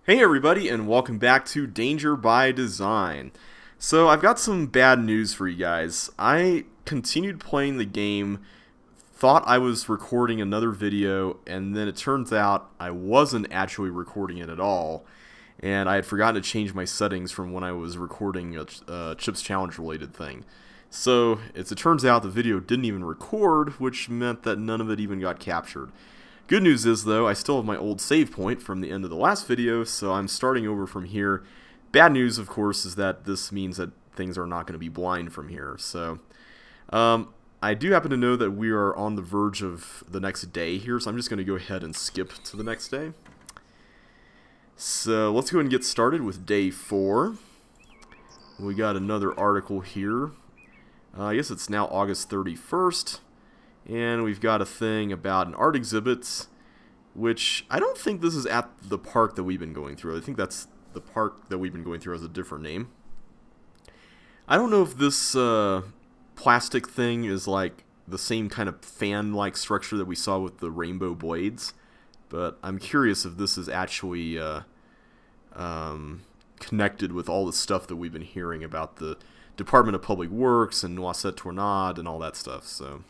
Hey everybody, and welcome back to Danger by Design. So I've got some bad news for you guys. I continued playing the game, thought I was recording another video, and then it turns out I wasn't actually recording it at all. And I had forgotten to change my settings from when I was recording a Chips Challenge related thing. So, as it turns out, the video didn't even record, which meant that none of it even got captured. Good news is, though, I still have my old save point from the end of the last video, so I'm starting over from here. Bad news, of course, is that this means that things are not going to be blind from here. So, I do happen to know that we are on the verge of the next day here, so I'm just going to go ahead and skip to the next day. So, let's go ahead and get started with day 4. We got another article here. I guess it's now August 31st. And we've got a thing about an art exhibit, which I don't think this is at the park that we've been going through. I think that's the park that we've been going through has a different name. I don't know if this plastic thing is like the same kind of fan-like structure that we saw with the rainbow blades, but I'm curious if this is actually connected with all the stuff that we've been hearing about the Department of Public Works and Noisette Tornade and all that stuff, so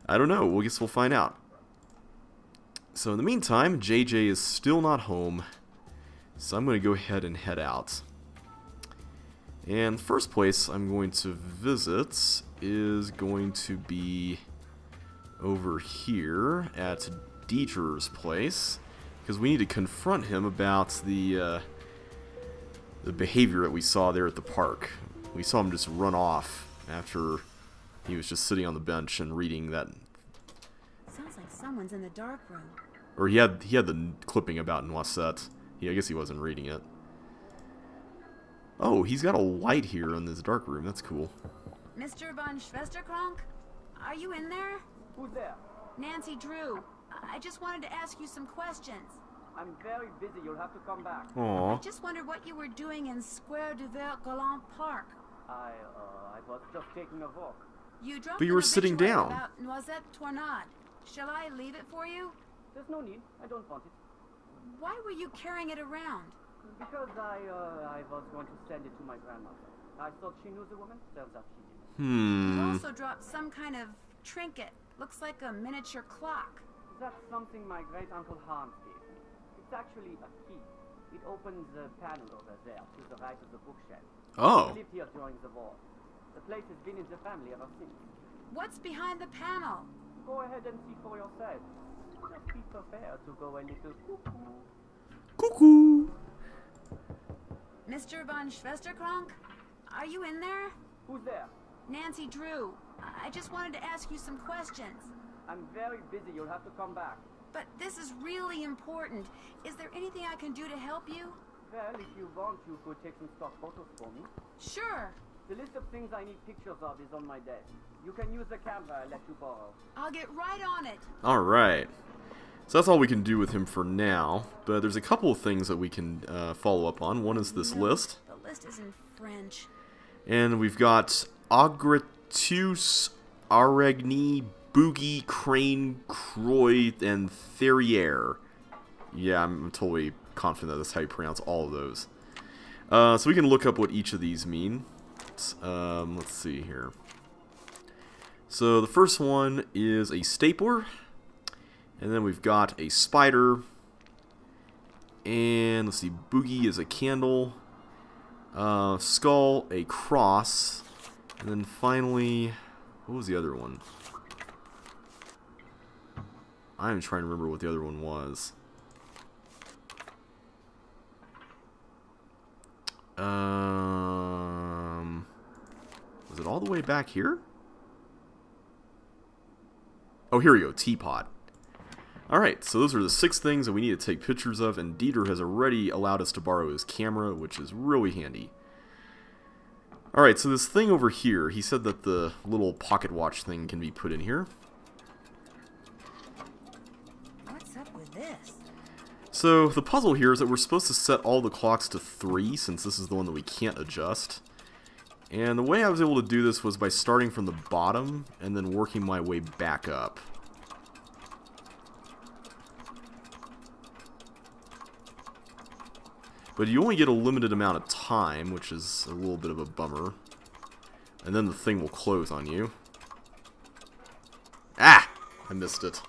I don't know. Guess we'll find out. So in the meantime, JJ is still not home, so I'm going to go ahead and head out. And the first place I'm going to visit is going to be over here at Dieter's place, because we need to confront him about the behavior that we saw there at the park. We saw him just run off after he was just sitting on the bench and reading that. Sounds like someone's in the dark room. Or he had the clipping about Noisette. I guess he wasn't reading it. Oh, he's got a light here in this dark room. That's cool. Mr. von Schwesterkrank? Are you in there? Who's there? Nancy Drew. I just wanted to ask you some questions. I'm very busy. You'll have to come back. Aww. I just wondered what you were doing in Square du Vert Galant Park. I was just taking a walk. You dropped But you an were sitting obituary down. about Noisette Tornade. Shall I leave it for you? There's no need. I don't want it. Why were you carrying it around? Because I was going to send it to my grandmother. I thought she knew the woman. Turns out she didn't. You Hmm. also dropped some kind of trinket. Looks like a miniature clock. That's something my great uncle Hans gave me. It's actually a key. It opens the panel over there to the right of the bookshelf. Oh. I lived here during the war. The place has been in the family ever since. What's behind the panel? Go ahead and see for yourself. Just be prepared to go a little cuckoo. Cuckoo. Mr. von Schwesterkrank? Are you in there? Who's there? Nancy Drew. I just wanted to ask you some questions. I'm very busy. You'll have to come back. But this is really important. Is there anything I can do to help you? Well, if you want, you could take some stock photos for me. Sure. The list of things I need pictures of is on my desk. You can use the camera I let you borrow. I'll get right on it. Alright. So that's all we can do with him for now, but there's a couple of things that we can follow up on. One is this list. The list is in French. And we've got Agritus, Aragni, Boogie, Crane, Croy, and Theriere. Yeah, I'm totally confident that that's how you pronounce all of those. So we can look up what each of these mean. Let's see here. So the first one is a stapler. And then we've got a spider. And let's see, Boogie is a candle. Skull, a cross. And then finally, what was the other one? I'm trying to remember what the other one was. Was it all the way back here? Oh, here we go, teapot. Alright, so those are the 6 things that we need to take pictures of, and Dieter has already allowed us to borrow his camera, which is really handy. Alright, so this thing over here, he said that the little pocket watch thing can be put in here. What's up with this? So the puzzle here is that we're supposed to set all the clocks to 3, since this is the one that we can't adjust. And the way I was able to do this was by starting from the bottom and then working my way back up. But you only get a limited amount of time, which is a little bit of a bummer. And then the thing will close on you. Ah! I missed it.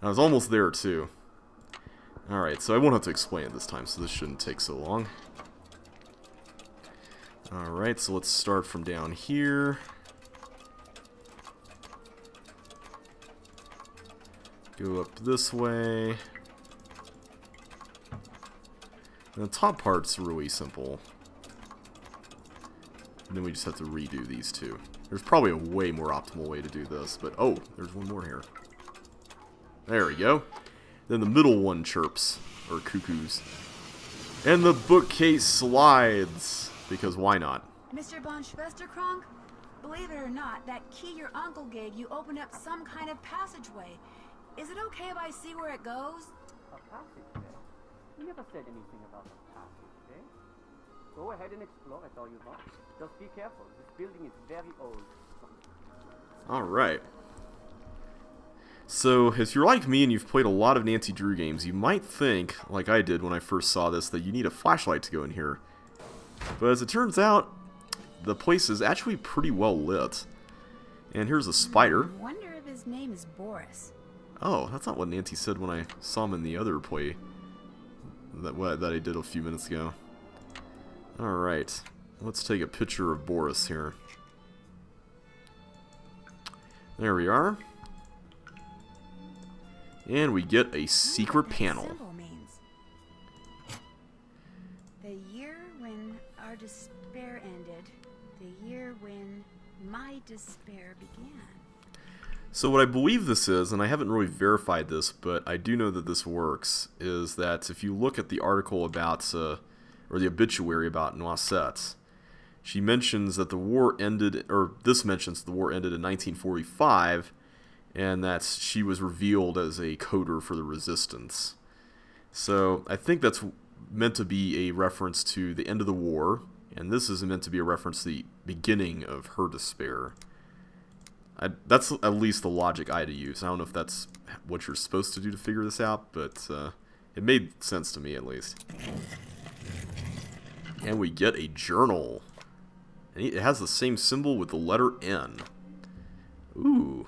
I was almost there, too. Alright, so I won't have to explain it this time, so this shouldn't take so long. Alright, so let's start from down here. Go up this way. And the top part's really simple. And then we just have to redo these two. There's probably a way more optimal way to do this, but oh, there's one more here. There we go. Then the middle one chirps, or cuckoos. And the bookcase slides, because why not? Mr. von Schwesterkrank, believe it or not, that key your uncle gave you opened up some kind of passageway. Is it okay if I see where it goes? A passageway? You never said anything about a passageway. Go ahead and explore it all you want. Just be careful. This building is very old. Alright. So, if you're like me and you've played a lot of Nancy Drew games, you might think, like I did when I first saw this, that you need a flashlight to go in here. But as it turns out, the place is actually pretty well lit. And here's a spider. I wonder if his name is Boris. Oh, that's not what Nancy said when I saw him in the other play that I did a few minutes ago. Alright, let's take a picture of Boris here. There we are. And we get a secret panel. Symbol means. The year when our despair ended. The year when my despair began. So what I believe this is, and I haven't really verified this, but I do know that this works, is that if you look at the article about, or the obituary about Noisette, she mentions that the war ended, or this mentions the war ended in 1945, and that she was revealed as a coder for the resistance. So I think that's meant to be a reference to the end of the war, and this is meant to be a reference to the beginning of her despair. That's at least the logic I'd use. I don't know if that's what you're supposed to do to figure this out, but it made sense to me at least. And we get a journal. And it has the same symbol with the letter N. Ooh.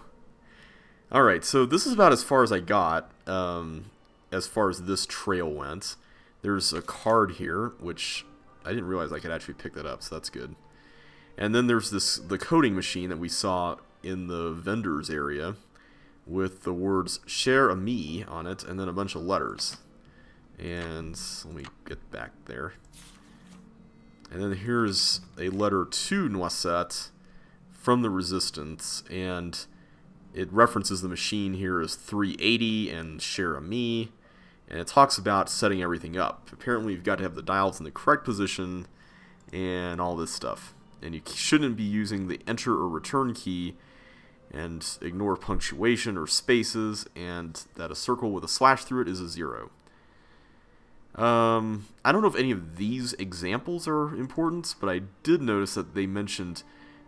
Alright, so this is about as far as I got, as far as this trail went. There's a card here, which I didn't realize I could actually pick that up, so that's good. And then there's the coding machine that we saw in the vendors area with the words Cher Ami on it, and then a bunch of letters. And let me get back there. And then here's a letter to Noisette from the Resistance, and it references the machine here as 380 and Cher Ami, and it talks about setting everything up. Apparently you've got to have the dials in the correct position and all this stuff. And you shouldn't be using the enter or return key, and ignore punctuation or spaces, and that a circle with a slash through it is a 0. I don't know if any of these examples are important, but I did notice that they mentioned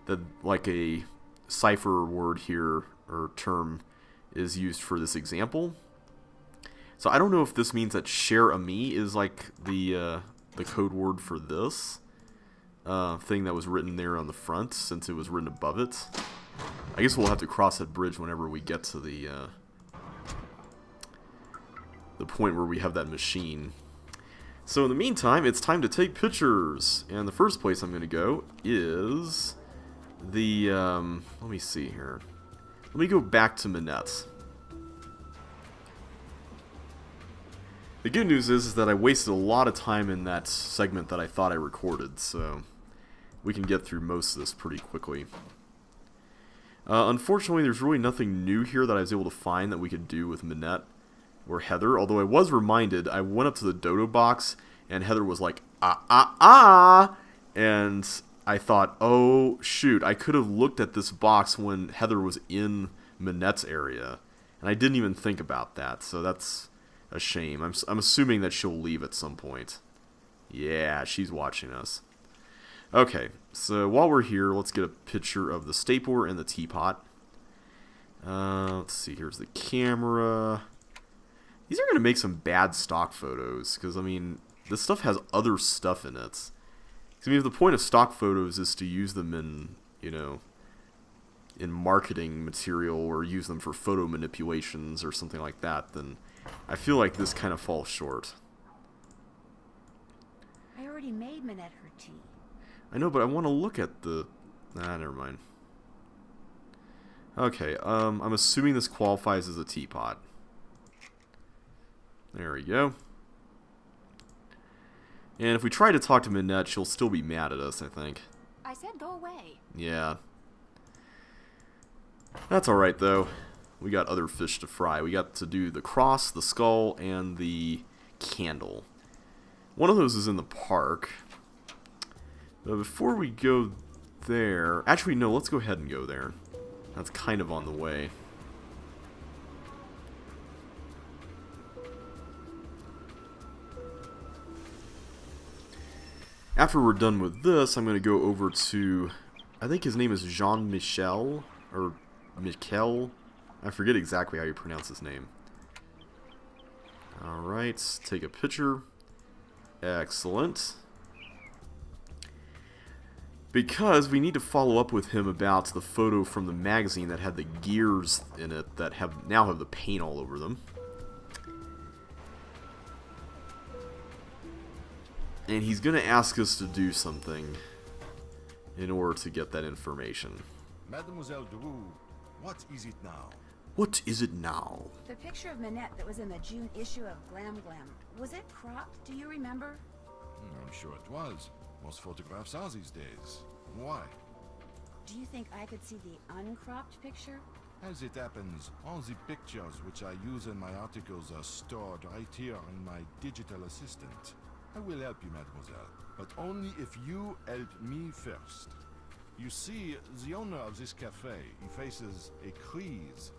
that like a cipher word here, or term, is used for this example. So I don't know if this means that Cher Ami is like the code word for this thing that was written there on the front, since it was written above it. I guess we'll have to cross that bridge whenever we get to the point where we have that machine. So in the meantime, it's time to take pictures. And the first place I'm going to go is the, let me see here. Let me go back to Minette. The good news is that I wasted a lot of time in that segment that I thought I recorded, so we can get through most of this pretty quickly. Unfortunately, there's really nothing new here that I was able to find that we could do with Minette or Heather, although I was reminded, I went up to the dodo box, and Heather was like, and I thought, oh, shoot, I could have looked at this box when Heather was in Minette's area, and I didn't even think about that, so that's a shame. I'm assuming that she'll leave at some point. Yeah, she's watching us. Okay, so while we're here, let's get a picture of the stapler and the teapot. Let's see, here's the camera. These are going to make some bad stock photos, because, I mean, this stuff has other stuff in it. I mean, if the point of stock photos is to use them in, you know, in marketing material or use them for photo manipulations or something like that, then I feel like this kind of falls short. I already made Minette her tea. I know, but I want to look at the... Nah, never mind. Okay, I'm assuming this qualifies as a teapot. There we go. And if we try to talk to Minette, she'll still be mad at us, I think. I said go away. Yeah. That's alright, though. We got other fish to fry. We got to do the cross, the skull, and the candle. One of those is in the park. But before we go there... Actually, no, let's go ahead and go there. That's kind of on the way. After we're done with this, I'm going to go over to... I think his name is Jean-Michel, or Michel. I forget exactly how you pronounce his name. Alright, take a picture. Excellent. Because we need to follow up with him about the photo from the magazine that had the gears in it that now have the paint all over them. And he's going to ask us to do something in order to get that information. Mademoiselle Drew, what is it now? What is it now? The picture of Minette that was in the June issue of Glam Glam, was it cropped? Do you remember? I'm sure it was. Most photographs are these days. Why? Do you think I could see the uncropped picture? As it happens, all the pictures which I use in my articles are stored right here in my digital assistant. I will help you, mademoiselle, but only if you help me first. You see, the owner of this cafe, he faces a crise.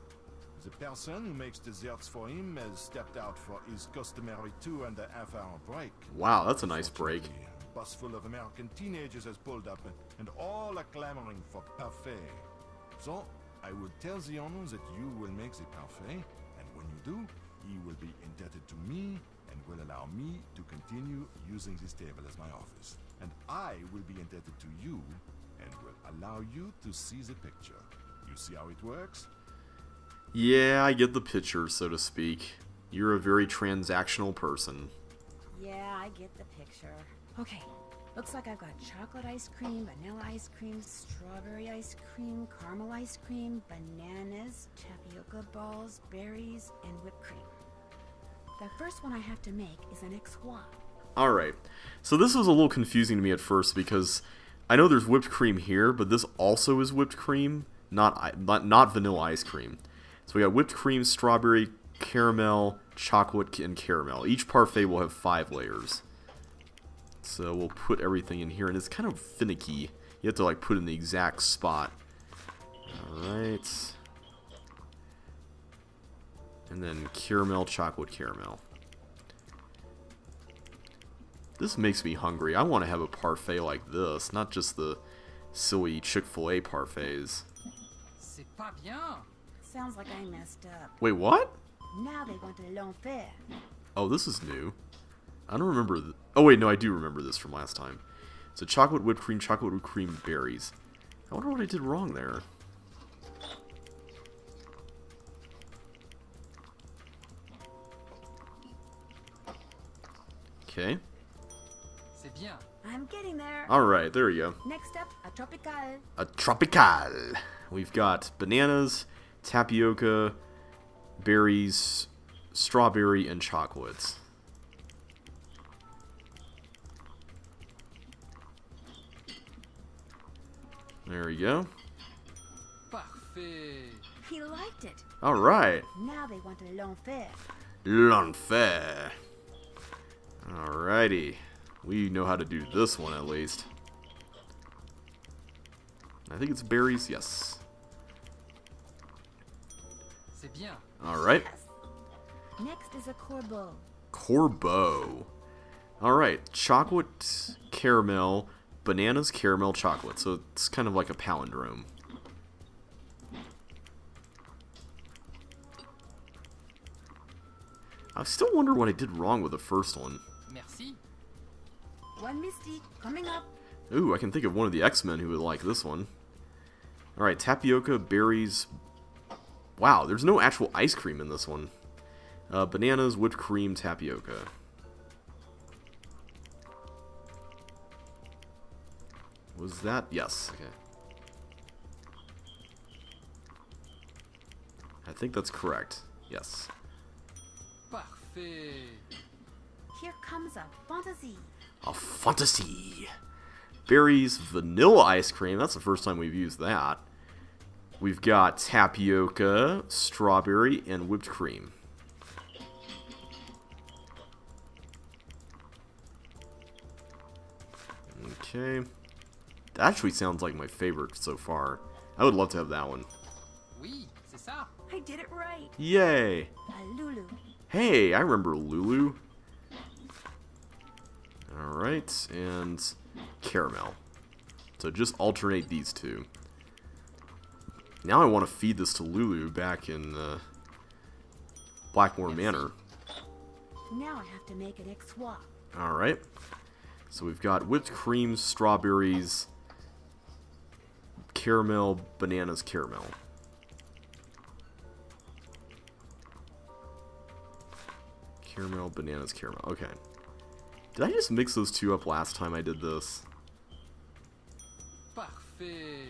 The person who makes desserts for him has stepped out for his customary 2.5-hour break. Wow, that's a nice break. A bus full of American teenagers has pulled up, and all are clamoring for parfait. So, I will tell the owner that you will make the parfait, and when you do, he will be indebted to me and will allow me to continue using this table as my office. And I will be indebted to you and will allow you to see the picture. You see how it works? Yeah, I get the picture, so to speak. You're a very transactional person. Yeah, I get the picture. Okay, looks like I've got chocolate ice cream, vanilla ice cream, strawberry ice cream, caramel ice cream, bananas, tapioca balls, berries, and whipped cream. The first one I have to make is an XY. Alright, so this was a little confusing to me at first because I know there's whipped cream here, but this also is whipped cream, not vanilla ice cream. So we got whipped cream, strawberry, caramel, chocolate, and caramel. Each parfait will have 5 layers. So we'll put everything in here, and it's kind of finicky. You have to like put in the exact spot. Alright. And then caramel, chocolate, caramel. This makes me hungry. I want to have a parfait like this, not just the silly Chick-fil-A parfaits. C'est pas bien. Sounds like I messed up. Wait, what? Now they want a l'enfer. Oh, this is new. I don't remember... Oh, wait, no, I do remember this from last time. So chocolate whipped cream, berries. I wonder what I did wrong there. Okay. C'est bien. I'm getting there. Alright, there we go. Next up, a tropical. A tropical. We've got bananas, tapioca, berries, strawberry, and chocolates. There we go. Parfait. He liked it. Alright. Now they want a l'enfer. L'enfer. Alrighty. We know how to do this one at least. I think it's berries, yes. C'est bien. Alright. Yes. Next is a corbeau. Corbeau. Alright. Chocolate, caramel, bananas, caramel, chocolate. So it's kind of like a palindrome. I still wonder what I did wrong with the first one. Merci. One Misty, coming up. Ooh, I can think of one of the X-Men who would like this one. Alright, tapioca, berries. Wow, there's no actual ice cream in this one. Bananas, whipped cream, tapioca. Was that? Yes, okay. I think that's correct. Yes. Parfait. Here comes a fantasy. A fantasy. Berries, vanilla ice cream. That's the first time we've used that. We've got tapioca, strawberry, and whipped cream. Okay. That actually sounds like my favorite so far. I would love to have that one. Oui, c'est ça. I did it right. Yay! A Lulu. Hey, I remember Lulu. Alright, and caramel. So just alternate these two. Now I want to feed this to Lulu back in Blackmore Manor. Now I have to make an XY. Alright. So we've got whipped cream, strawberries, caramel, bananas, caramel. Caramel, bananas, caramel. Okay. Did I just mix those two up last time I did this? Parfait.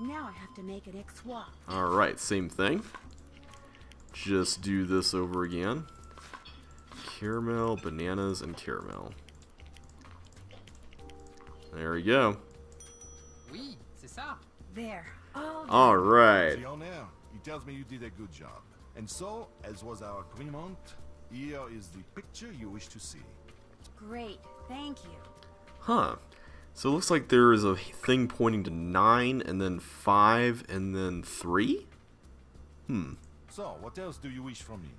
Now I have to make an XY. Alright, same thing. Just do this over again. Caramel, bananas, and caramel. There we go. Oui, c'est ça. There. Oh, Alright. See on there, he tells me you did a good job. And so, as was our agreement, here is the picture you wish to see. great. Thank you. Huh. So it looks like there is a thing pointing to 9, and then 5, and then 3? So, what else do you wish from me?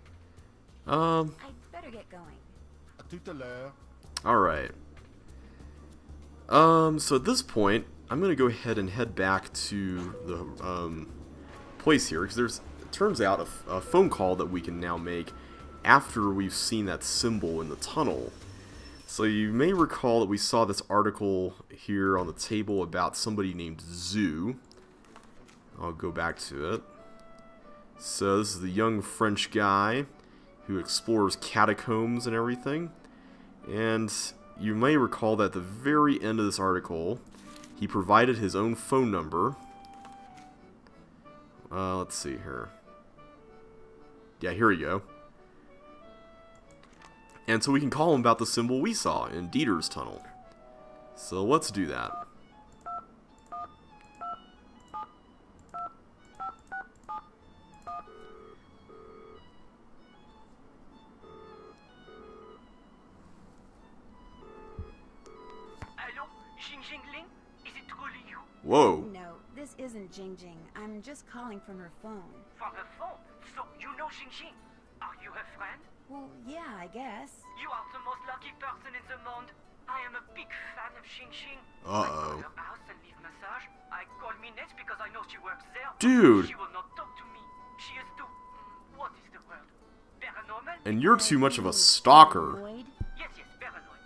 I'd better get going. À tout à l'heure. Alright. So at this point, I'm going to go ahead and head back to the place here, because there's, it turns out, a phone call that we can now make after we've seen that symbol in the tunnel. So you may recall that we saw this article here on the table about somebody named Zoo. I'll go back to it. So this is the young French guy who explores catacombs and everything. And you may recall that at the very end of this article, he provided his own phone number. Let's see here. Yeah, here we go. And so we can call him about the symbol we saw in Dieter's tunnel. So let's do that. Hello, Xing Xingling? Is it truly you? Whoa. No, this isn't Jing Jing. I'm just calling from her phone. From her phone? So you know Xing Xing? Are you her friend? Well, yeah, I guess. You are the most lucky person in the monde. I am a big fan of Xing Xing. I Uh-oh. call her house and leave massage. I call Minette because I know she works there. Dude. She will not talk to me. She is too... what is the word? Paranormal? And you're too much of a stalker. Lloyd, Yes, paranoid.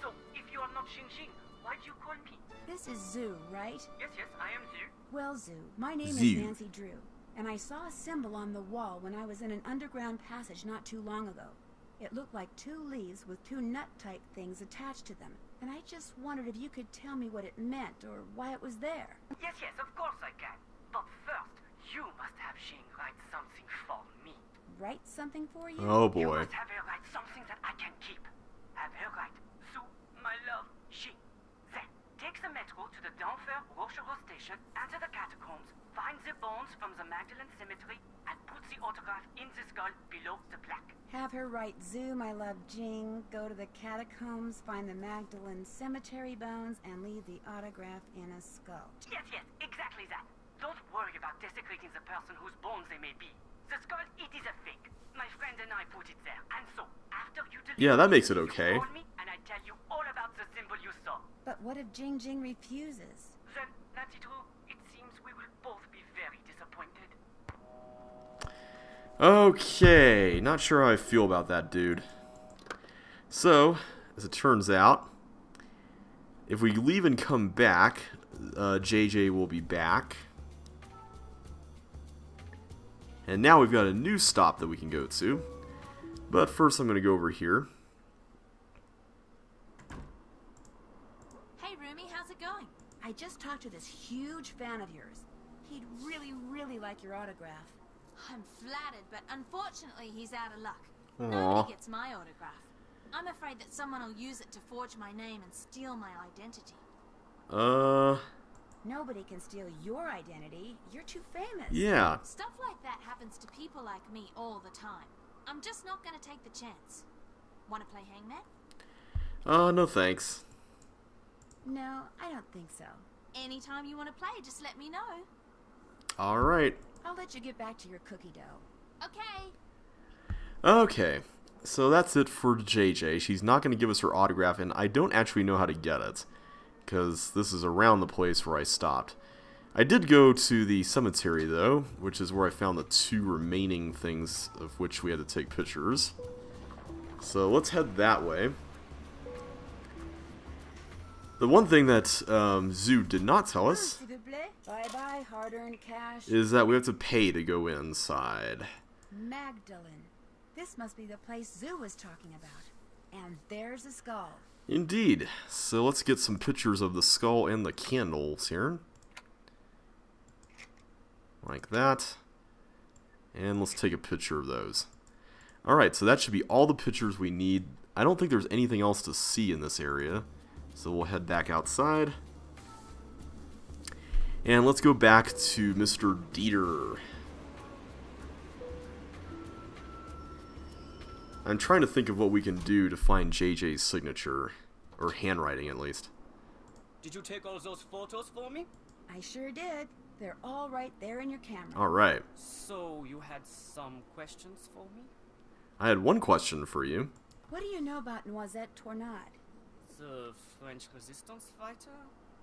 So, if you are not Xing Xing, why do you call me? this is Zoo, right? Yes, I am Zhu. Well, Zoo, my name Zoo. is Nancy Drew, and I saw a symbol on the wall when I was in an underground passage not too long ago. It looked like 2 leaves with 2 nut-type things attached to them, and I just wondered if you could tell me what it meant or why it was there. Yes, of course I can. But first, you must have Xing write something for me. Write something for you? Oh You boy. must have her write something that I can keep. Have her write, Sue, my love, Xing. Then, take the metro to the Denver Rochereau station, enter the catacombs, find the bones from the Magdalene Cemetery, and put the autograph in the skull below the plaque. Have her write Zoo, my love Jing, go to the catacombs, find the Magdalene Cemetery bones, and leave the autograph in a skull. Yes, exactly that. Don't worry about desecrating the person whose bones they may be. The skull, it is a fake. My friend and I put it there. And so, after you deliver Yeah, that makes it you okay. call me and I tell you all about the symbol you saw. But what if Jing Jing refuses? Then, Nancy Drew, it seems we will both be very disappointed. Okay, not sure how I feel about that, dude. So, as it turns out, If we leave and come back, JJ will be back. And now we've got a new stop that we can go to. But first I'm going to go over here. Hey, Rumi, how's it going? I just talked to this huge fan of yours. He'd really, really like your autograph. I'm flattered, but unfortunately he's out of luck. Aw. Nobody gets my autograph. I'm afraid that someone will use it to forge my name and steal my identity. Nobody can steal your identity. You're too famous. Yeah. Stuff like that happens to people like me all the time. I'm just not gonna take the chance. Wanna play hangman? No thanks. No, I don't think so. Anytime you wanna play, just let me know. Alright. I'll let you get back to your cookie dough. Okay. Okay. So that's it for JJ. She's not going to give us her autograph, and I don't actually know how to get it, because this is around the place where I stopped. I did go to the cemetery, though, which is where I found the 2 remaining things of which we had to take pictures. So let's head that way. The one thing that Zoo did not tell us Bye-bye, hard-earned cash. is that we have to pay to go inside. Magdalene. This must be the place Zoo was talking about. And there's a skull. Indeed. So let's get some pictures of the skull and the candles here. Like that. And let's take a picture of those. Alright, so that should be all the pictures we need. I don't think there's anything else to see in this area. So we'll head back outside. And let's go back to Mr. Dieter. I'm trying to think of what we can do to find JJ's signature. Or handwriting, at least. Did you take all those photos for me? I sure did. They're all right there in your camera. Alright. So you had some questions for me? I had one question for you. What do you know about Noisette Tournade? The French resistance fighter?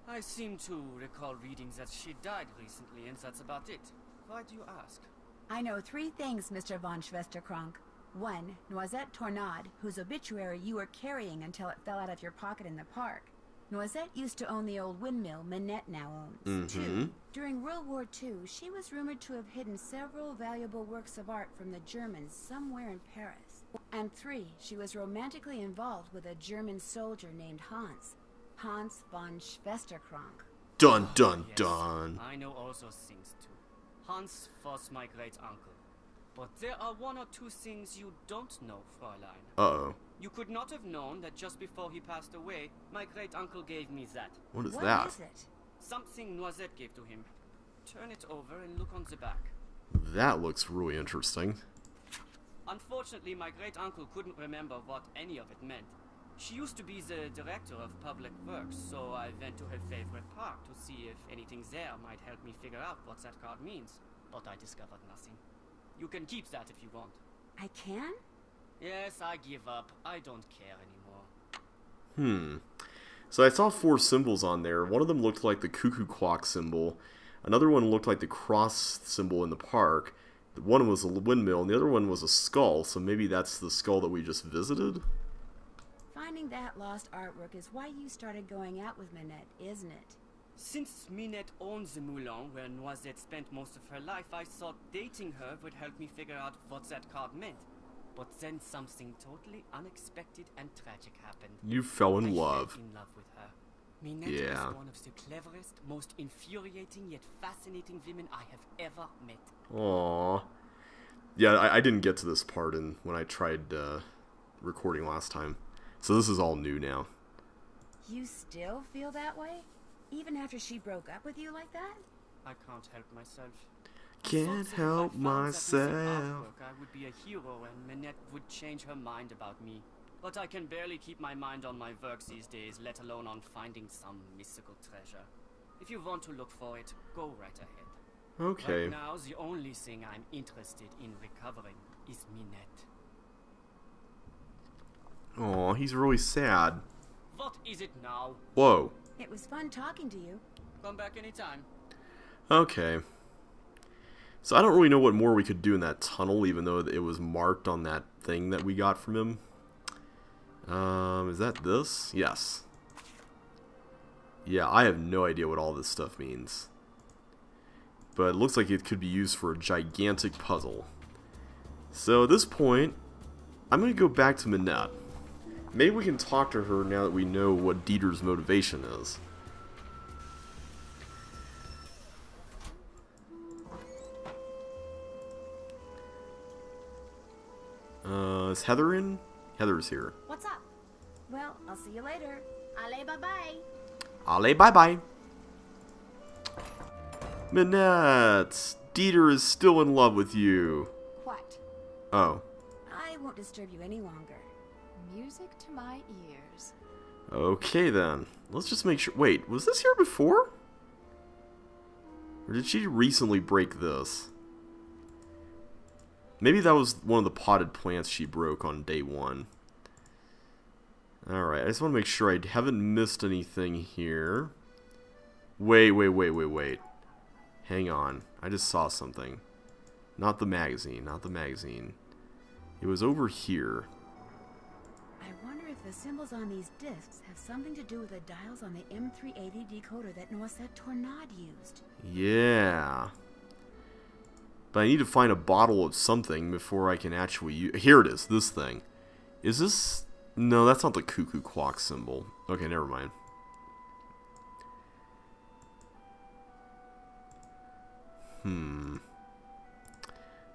I seem to recall reading that she died recently, and that's about it. Why do you ask? I know 3 things, Mr. von Schwesterkrank. 1, Noisette Tournade, whose obituary you were carrying until it fell out of your pocket in the park. Noisette used to own the old windmill Minette now owns. 2, during World War II, she was rumored to have hidden several valuable works of art from the Germans somewhere in Paris. And 3, she was romantically involved with a German soldier named Hans. Hans von Schwesterkrank. Dun dun Yes, dun. I know all those things too. Hans was my great uncle. But there are 1 or 2 things you don't know, Fräulein. Uh-oh. You could not have known that just before he passed away, my great uncle gave me that. What is What that? is it? Something Noisette gave to him. Turn it over and look on the back. That looks really interesting. Unfortunately, my great uncle couldn't remember what any of it meant. She used to be the director of public works, so I went to her favorite park to see if anything there might help me figure out what that card means. But I discovered nothing. You can keep that if you want. I can? Yes, I give up. I don't care anymore. So I saw 4 symbols on there. One of them looked like the cuckoo clock symbol. Another one looked like the cross symbol in the park. One was a windmill, and the other one was a skull, so maybe that's the skull that we just visited? Finding that lost artwork is why you started going out with Minette, isn't it? Since Minette owns the Moulin where Noisette spent most of her life, I thought dating her would help me figure out what that card meant. But then something totally unexpected and tragic happened. You fell in I love. fell in love with her. Minette Yeah. is one of the cleverest, most infuriating yet fascinating women I have ever met. Aww. Yeah, I didn't get to this part when I tried recording last time. So this is all new now. You still feel that way? Even after she broke up with you like that? I can't help myself. Can't Thought that if I help found that missing myself. artwork, I would be a hero and Minette would change her mind about me. But I can barely keep my mind on my work these days, let alone on finding some mystical treasure. If you want to look for it, go right ahead. Okay. Right now, the only thing I'm interested in recovering is Minette. Aw, he's really sad. What is it now? Whoa. It was fun talking to you. Come back anytime. Okay. So I don't really know what more we could do in that tunnel, even though it was marked on that thing that we got from him. Is that this? Yes. Yeah, I have no idea what all this stuff means. But it looks like it could be used for a gigantic puzzle. So at this point, I'm going to go back to Minette. Maybe we can talk to her now that we know what Dieter's motivation is. Is Heather in? Heather's here. What's up? Well, I'll see you later. Allez, bye-bye. Allez, bye-bye. Minette, Dieter is still in love with you. What? Oh. I won't disturb you any longer. Music to my ears. Okay then. Let's just make sure. Wait, was this here before? Or did she recently break this? Maybe that was one of the potted plants she broke on day 1. Alright, I just want to make sure I haven't missed anything here. Wait. Hang on. I just saw something. Not the magazine. It was over here. I wonder if the symbols on these discs have something to do with the dials on the M380 decoder that Noisette Tornade used. Yeah. But I need to find a bottle of something before I can actually use... Here it is, this thing. Is this... No, that's not the cuckoo clock symbol. Okay, never mind.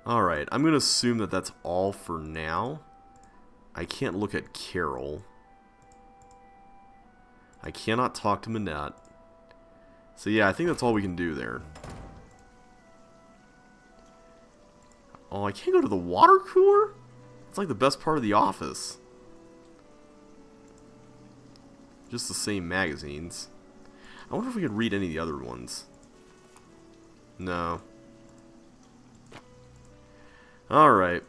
Alright, I'm going to assume that that's all for now. I can't look at Carol. I cannot talk to Minette. So yeah, I think that's all we can do there. Oh, I can't go to the water cooler? It's like the best part of the office. Just the same magazines. I wonder if we could read any of the other ones. No. Alright.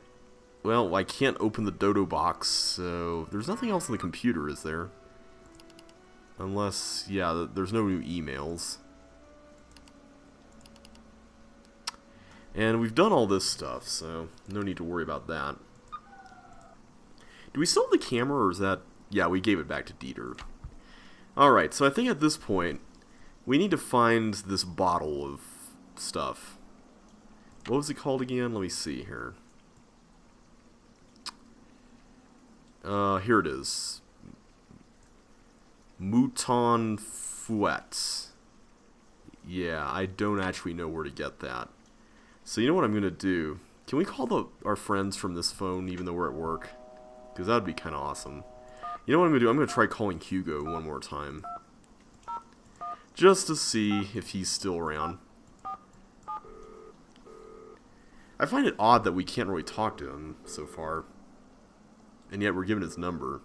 Well, I can't open the Dodo box, so... There's nothing else on the computer, is there? Unless, yeah, there's no new emails. And we've done all this stuff, so no need to worry about that. Do we still have the camera, or is that... Yeah, we gave it back to Dieter. Alright, so I think at this point, we need to find this bottle of stuff. What was it called again? Let me see here. Here it is. Mouton Fouette. Yeah, I don't actually know where to get that. So you know what I'm going to do? Can we call our friends from this phone even though we're at work? Because that would be kind of awesome. You know what I'm going to do? I'm going to try calling Hugo one more time. Just to see if he's still around. I find it odd that we can't really talk to him so far. And yet we're given his number.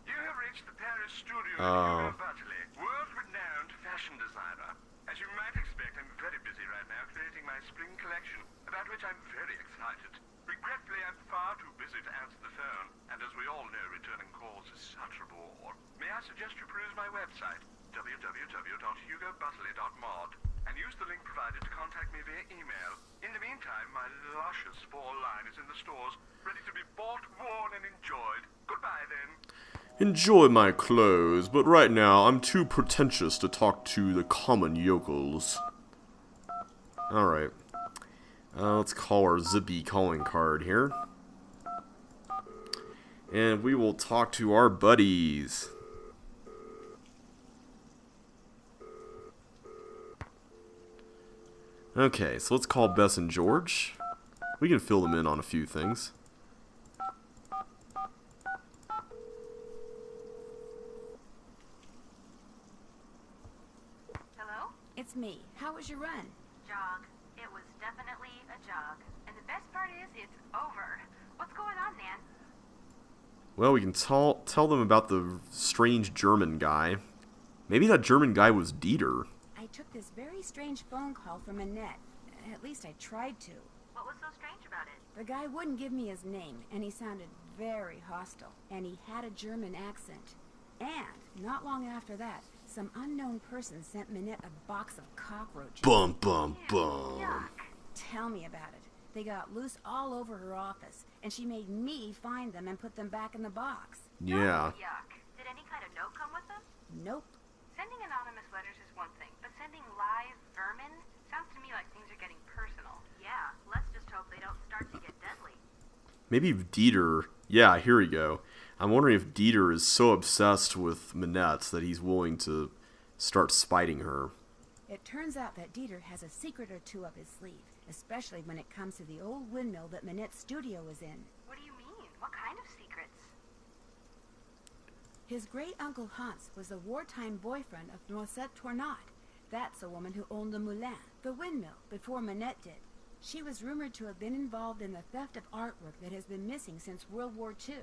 You have reached the Paris studio of Hugo Bartley, world-renowned fashion designer. As you might expect, I'm very busy right now creating my spring collection, about which I'm very excited. Regretfully, I'm far too busy to answer the phone, and as we all know, returning calls is such a bore. May I suggest you peruse my website, www.hugobartley.mod, and use the link provided to contact me via email. In the meantime, my luscious fall line is in the stores, ready to be bought, worn, and enjoyed. Goodbye, then. Enjoy my clothes, but right now I'm too pretentious to talk to the common yokels. Alright. Let's call our Zippy calling card here. And we will talk to our buddies. Okay, so let's call Bess and George. We can fill them in on a few things. Hello? It's me. How was your run? Jog. It was definitely a jog. And the best part is, it's over. What's going on, Nan? Well, we can tell them about the strange German guy. Maybe that German guy was Dieter. I took this very strange phone call from Annette. At least I tried to. What was so strange about it? The guy wouldn't give me his name, and he sounded very hostile. And he had a German accent. And, not long after that, some unknown person sent Minette a box of cockroaches. Bum, bum, bum. Yuck. Tell me about it. They got loose all over her office, and she made me find them and put them back in the box. Yeah. Yuck. Did any kind of note come with them? Nope. Sending anonymous letters is one thing, but sending live vermin sounds to me like things are getting personal. Yeah, let's just hope they don't start to get deadly. Maybe Dieter... Yeah, here we go. I'm wondering if Dieter is so obsessed with Minette that he's willing to start spiting her. It turns out that Dieter has a secret or two up his sleeve, especially when it comes to the old windmill that Minette's studio was in. What do you mean? What kind of secrets? His great-uncle Hans was the wartime boyfriend of Noisette Tournat. That's the woman who owned the moulin, the windmill, before Minette did. She was rumored to have been involved in the theft of artwork that has been missing since World War II.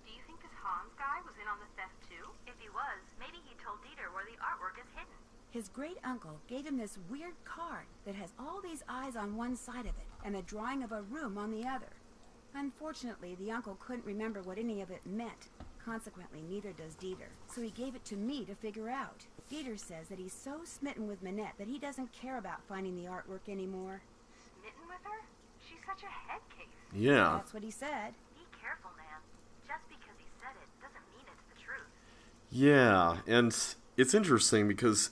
Do you think this Hans guy was in on the theft too? If he was, maybe he told Dieter where the artwork is hidden. His great-uncle gave him this weird card that has all these eyes on one side of it and a drawing of a room on the other. Unfortunately, the uncle couldn't remember what any of it meant. Consequently, neither does Dieter. So he gave it to me to figure out. Dieter says that he's so smitten with Minette that he doesn't care about finding the artwork anymore. Smitten with her? She's such a head case. Yeah. That's what he said. Be careful, man. Just because he said it doesn't mean it's the truth. Yeah, and it's interesting because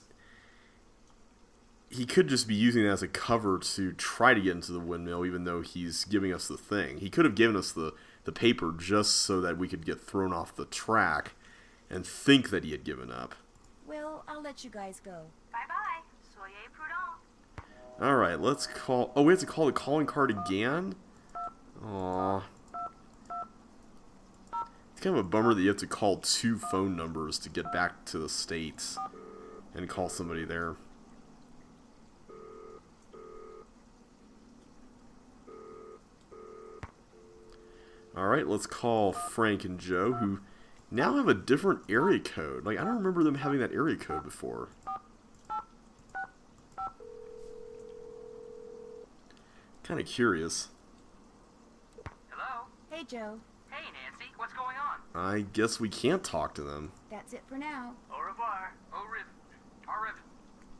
he could just be using it as a cover to try to get into the windmill, even though he's giving us the thing. He could have given us the paper just so that we could get thrown off the track and think that he had given up. Well, I'll let you guys go. Bye-bye. Soyez prudent. Alright, let's call... Oh, we have to call the calling card again? Aww. It's kind of a bummer that you have to call 2 phone numbers to get back to the States and call somebody there. Alright, let's call Frank and Joe, who now have a different area code. Like, I don't remember them having that area code before. Kind of curious. Hello? Hey, Joe. Hey, Nancy. What's going on? I guess we can't talk to them. That's it for now. Au revoir. Au revoir.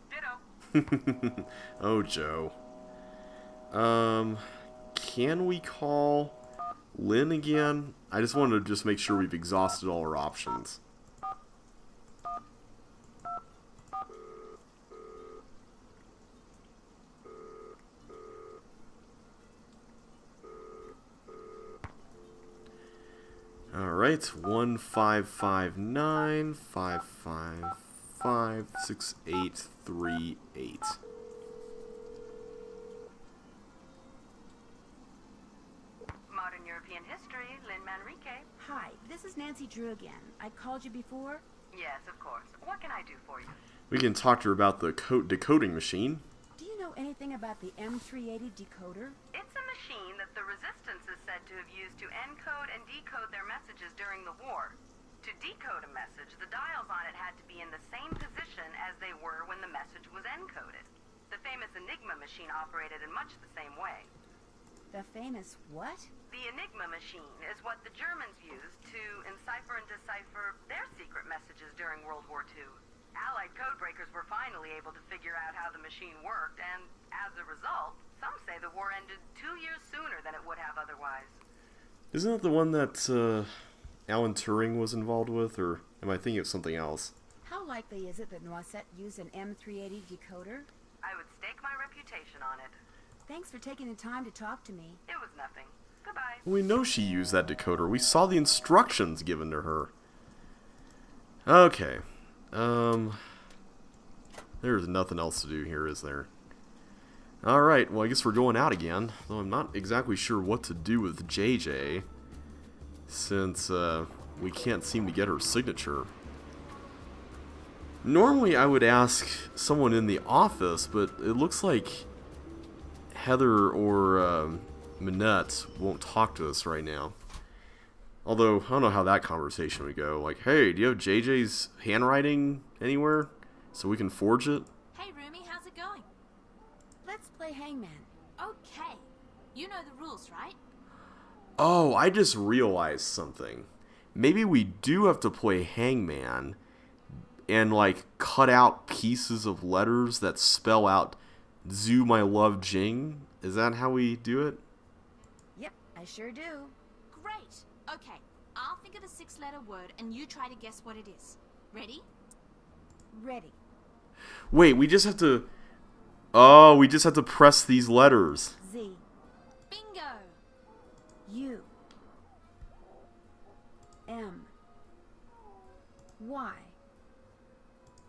Ditto. Oh, Joe. Can we call Lynn again? I just wanted to just make sure we've exhausted all our options. Alright, 1-559-555-6838. Modern European history, Lynn Manrique. Hi, this is Nancy Drew again. I called you before. Yes, of course. What can I do for you? We can talk to her about the decoding machine. Do you know anything about the M380 decoder? It's a machine that the Resistance is said to have used to encode and decode their messages during the war. To decode a message, the dials on it had to be in the same position as they were when the message was encoded. The famous Enigma machine operated in much the same way. The famous what? The Enigma machine is what the Germans used to encipher and decipher their secret messages during World War II. Allied codebreakers were finally able to figure out how the machine worked, and as a result, some say the war ended 2 years sooner than it would have otherwise. Isn't that the one that Alan Turing was involved with, or am I thinking of something else? How likely is it that Noisette used an M380 decoder? I would stake my reputation on it. Thanks for taking the time to talk to me. It was nothing. Goodbye. We know she used that decoder. We saw the instructions given to her. Okay. There's nothing else to do here, is there? Alright, well I guess we're going out again. Though I'm not exactly sure what to do with JJ, since we can't seem to get her signature. Normally I would ask someone in the office, but it looks like Heather or Minette won't talk to us right now. Although, I don't know how that conversation would go. Like, hey, do you have JJ's handwriting anywhere so we can forge it? Hey, Rumi, how's it going? Let's play hangman. Okay. You know the rules, right? Oh, I just realized something. Maybe we do have to play hangman and, like, cut out pieces of letters that spell out Zhu, my love, Jing. Is that how we do it? Yep, I sure do. Great. Okay, I'll think of a 6-letter word and you try to guess what it is. Ready? Ready. Wait, we just have to... Oh, we just have to press these letters. Z. Bingo! U. M. Y.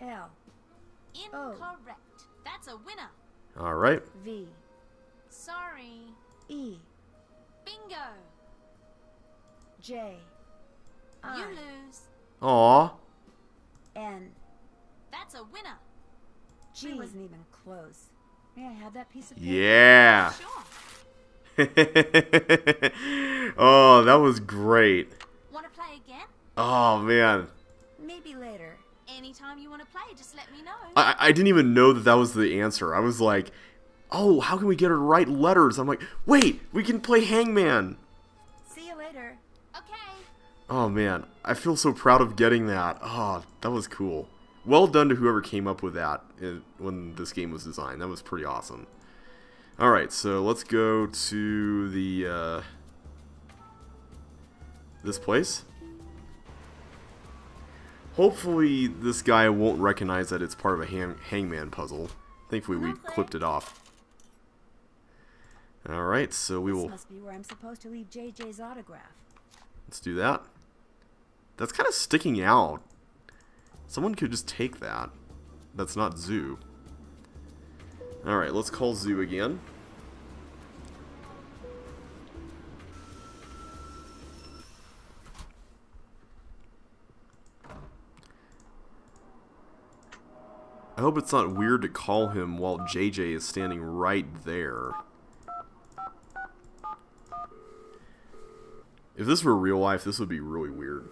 L. Incorrect. That's a winner. Alright. V. Sorry. E. Bingo! J. I. You lose. Aw. N. That's a winner. G wasn't even close. May I have that piece of paper? Yeah. Sure. Oh, that was great. Want to play again? Oh, man. Maybe later. Anytime you want to play, just let me know. I didn't even know that was the answer. I was like, oh, how can we get her to write letters? I'm like, wait, we can play Hangman. See you later. Okay. Oh, man. I feel so proud of getting that. Oh, that was cool. Well done to whoever came up with that when this game was designed. That was pretty awesome. Alright, so let's go to the, this place. Hopefully this guy won't recognize that it's part of a hangman puzzle. Thankfully we clipped it off. Alright, so we will... This must be where I'm supposed to leave JJ's autograph. Let's do that. That's kind of sticking out. Someone could just take that. That's not Zoo. Alright, let's call Zoo again. I hope it's not weird to call him while JJ is standing right there. If this were real life, this would be really weird.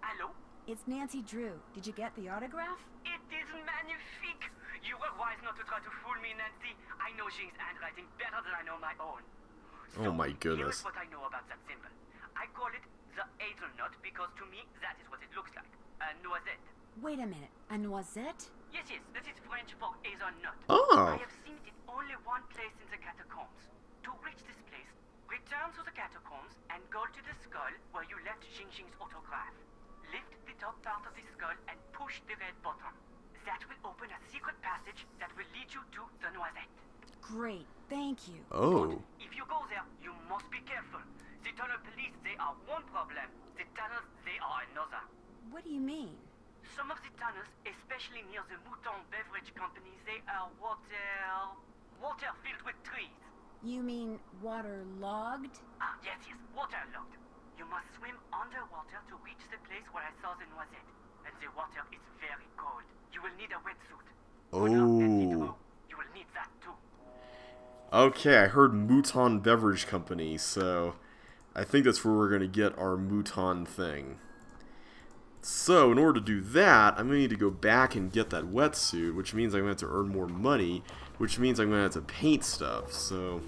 Hello? It's Nancy Drew. Did you get the autograph? It is magnifique! You were wise not to try to fool me, Nancy. I know Jing's handwriting better than I know my own. Oh my Here goodness. is what I know about that symbol. I call it the hazelnut because to me that is what it looks like. A noisette. Wait a minute. A noisette? Yes, that is French for hazelnut. Oh. I have seen it in only one place in the catacombs. To reach this place, return to the catacombs and go to the skull where you left Jing's autograph. Lift the top part of the skull and push the red button. That will open a secret passage that will lead you to the noisette. Great. Thank you. Oh. If you go there, you must be careful. The tunnel police, they are one problem. The tunnels, they are another. What do you mean? Some of the tunnels, especially near the Mouton Beverage Company, they are water filled with trees. You mean waterlogged? Ah, yes, waterlogged. You must swim underwater to reach the place where I saw the noisette. And the water is very cold. You will need a wetsuit. Good luck, Nancy Drew. Oh. You will need that too. Okay, I heard Mouton Beverage Company, so I think that's where we're going to get our Mouton thing. So, in order to do that, I'm going to need to go back and get that wetsuit, which means I'm going to have to earn more money, which means I'm going to have to paint stuff, so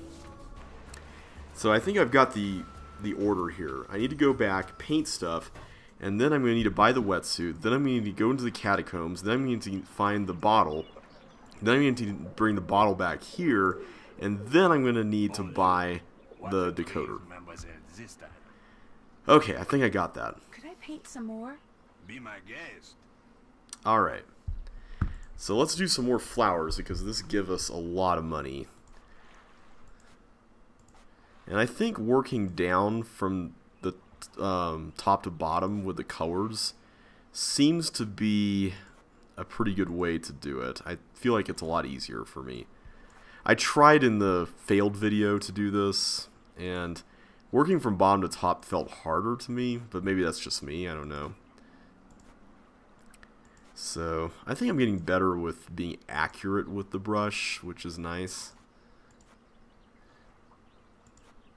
I think I've got the order here. I need to go back, paint stuff, and then I'm going to need to buy the wetsuit, then I'm going to need to go into the catacombs, then I'm going to need to find the bottle, then I'm going to need to bring the bottle back here, and then I'm going to need to buy the decoder. Okay, I think I got that. Could I paint some more? Be my guest. Alright. So let's do some more flowers because this gives us a lot of money. And I think working down from the top to bottom with the colors seems to be a pretty good way to do it. I feel like it's a lot easier for me. I tried in the failed video to do this, and working from bottom to top felt harder to me, but maybe that's just me, I don't know. So, I think I'm getting better with being accurate with the brush, which is nice.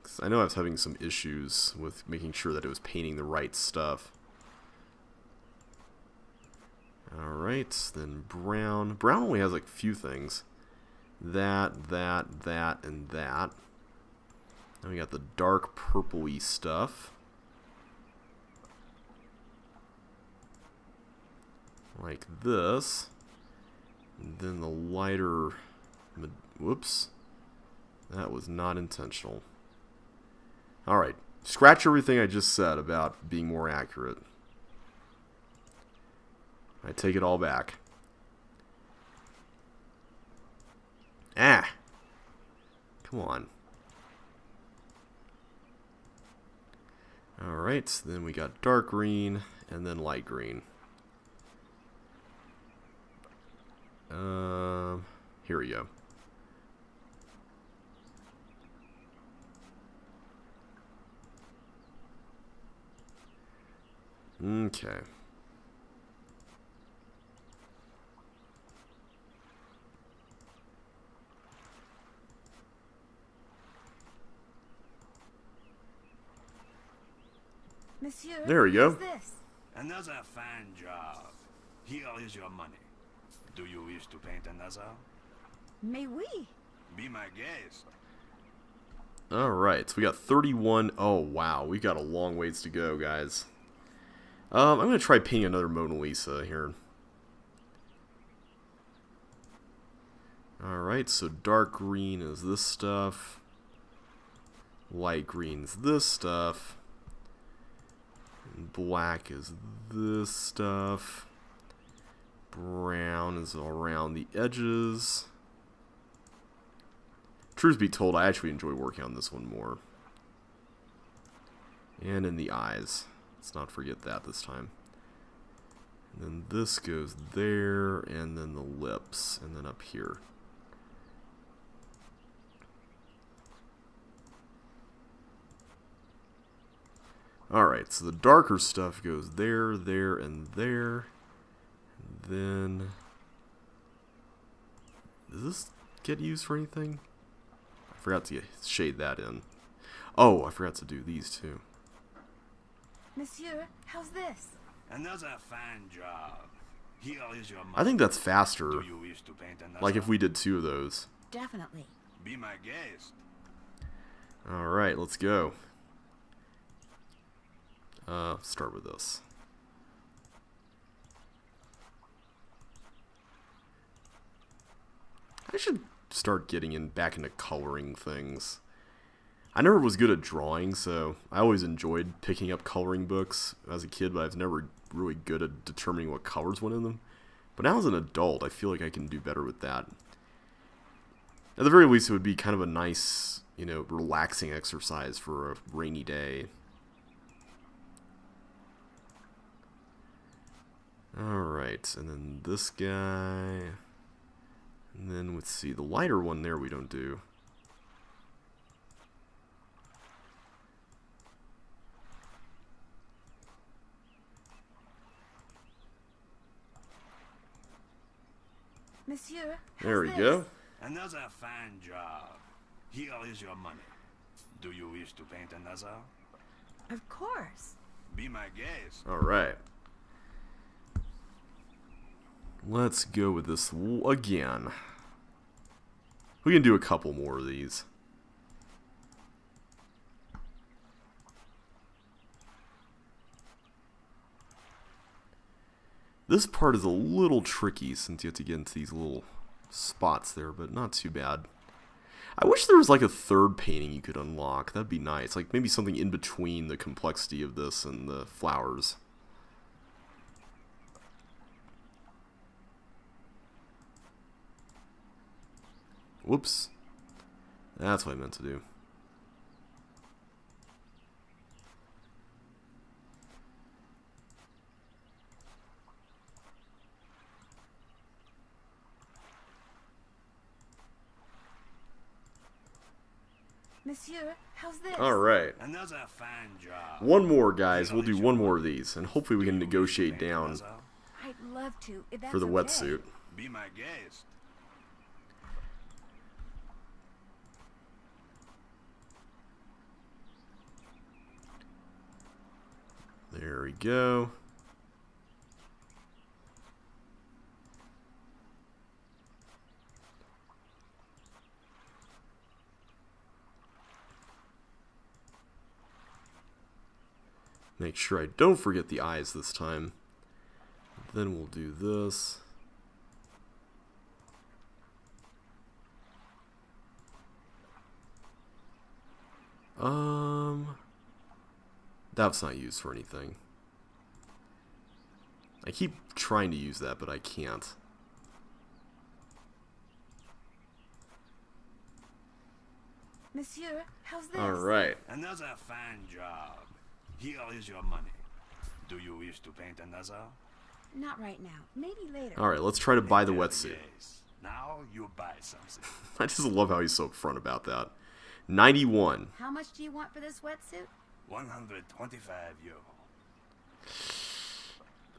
'Cause I know I was having some issues with making sure that it was painting the right stuff. Alright, then brown. Brown only has like a few things. That, and that. Then we got the dark purpley stuff. Like this. And then the lighter... Whoops. That was not intentional. Alright. Scratch everything I just said about being more accurate. I take it all back. Ah! Come on. Alright, then we got dark green, and then light green. Here we go. Okay. Monsieur, There we go. what's this? Another fine job. Here is your money. Do you wish to paint another? Mais oui. Be my guest. Alright, so we got 31. Oh, wow. We got a long ways to go, guys. I'm going to try painting another Mona Lisa here. Alright, so dark green is this stuff. Light green's this stuff. And black is this stuff. Brown is around the edges. Truth be told, I actually enjoy working on this one more. And in the eyes. Let's not forget that this time. And then this goes there, and then the lips, and then up here. Alright, so the darker stuff goes there, there, and there. And then... does this get used for anything? I forgot to shade that in. Oh, I forgot to do these too. Monsieur, how's this? Another fine job. Here is your money. I think that's faster. Do you wish to paint another? Like if we did 2 of those. Definitely. Be my guest. Alright, let's go. Start with this. I should start getting back into coloring things. I never was good at drawing, so I always enjoyed picking up coloring books as a kid, but I was never really good at determining what colors went in them. But now as an adult, I feel like I can do better with that. At the very least, it would be kind of a nice, you know, relaxing exercise for a rainy day. Alright, and then this guy. And then, let's see, the lighter one there we don't do. Monsieur, There we how's go. this? Another fine job. Here is your money. Do you wish to paint another? Of course. Be my guest. Alright. Let's go with this again. We can do a couple more of these. This part is a little tricky since you have to get into these little spots there, but not too bad. I wish there was like a third painting you could unlock. That'd be nice. Like maybe something in between the complexity of this and the flowers. Whoops. That's what I meant to do. Monsieur, how's this? Alright. Another fine job. One more, guys. We'll do one more of these, and hopefully we can negotiate down I'd love to, if that's for the okay. wetsuit. Be my guest. There we go. Make sure I don't forget the eyes this time. Then we'll do this. That's not used for anything. I keep trying to use that, but I can't. Monsieur, how's this? Alright. Another fine job. Here is your money. Do you wish to paint another? Not right now. Maybe later. Alright, let's try to buy the wetsuit. Yes. Now you buy something. I just love how he's so upfront about that. 91. How much do you want for this wetsuit? 125 euro.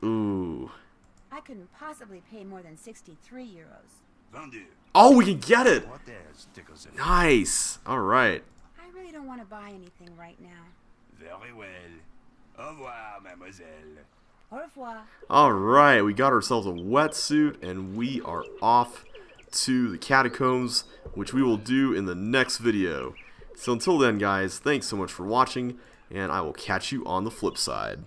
Ooh. I couldn't possibly pay more than 63 euros. Vendu. Oh, we can get it! What else tickles it? Nice! Alright. I really don't want to buy anything right now. Very well. Au revoir, mademoiselle. Au revoir. Alright, we got ourselves a wetsuit, and we are off to the catacombs, which we will do in the next video. So until then, guys, thanks so much for watching, and I will catch you on the flip side.